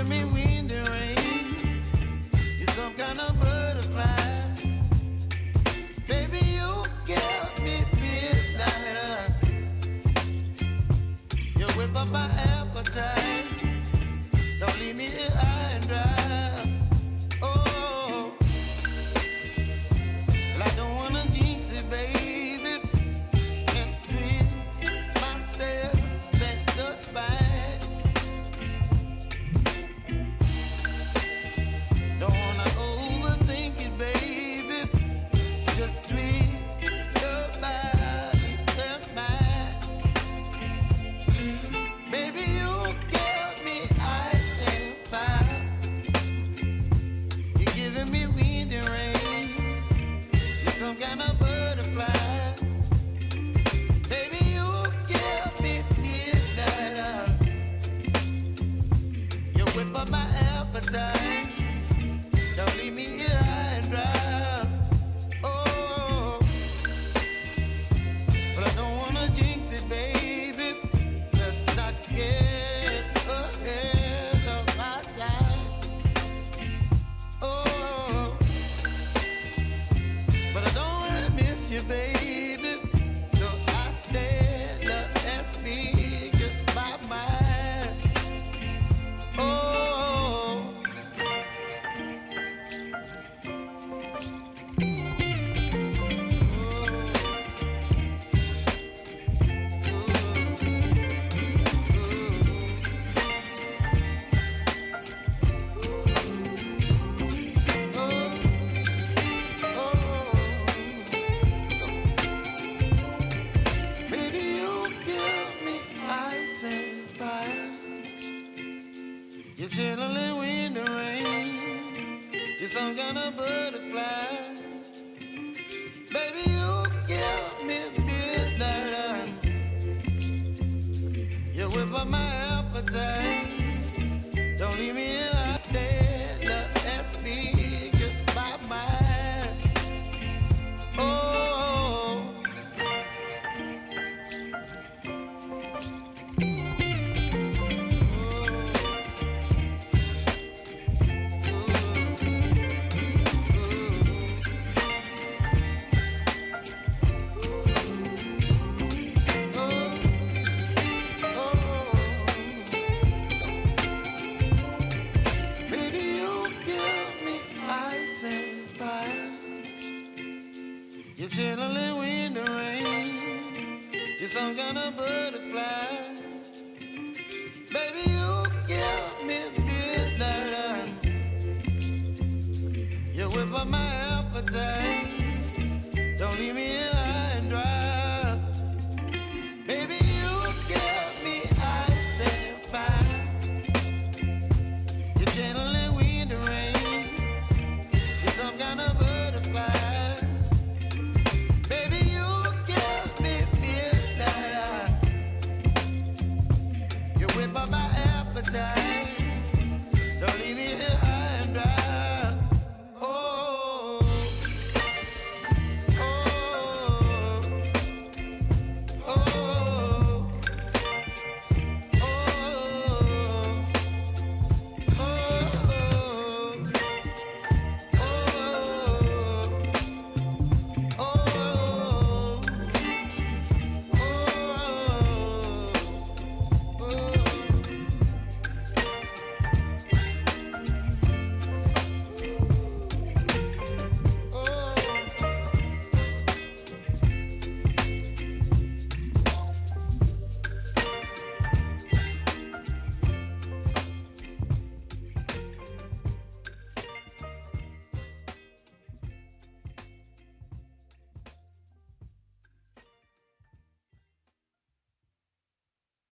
giving me wind and rain. You're some kind of butterfly. Baby, you give me midnight. You whip up my appetite. Don't leave me here high and dry. Oh, well, I don't wanna jinx it, baby, and twist myself at the spine. Don't wanna overthink it, baby. It's just twist your body and mine. Baby, you give me ice and fire. You're giving me wind and rain. You're some kind of butterfly. Baby, you give me midnight. You whip up my appetite. Don't leave me here high and dry. Oh, but I don't wanna jinx it, baby. Let's not get ahead of my time. Oh, but I don't really miss you, baby. So I stand up and speak my mind. Oh. Baby, you give me ice and fire. You're chilling wind and rain. You're some kind of butterfly. Baby, you give me midnight. You whip up my appetite.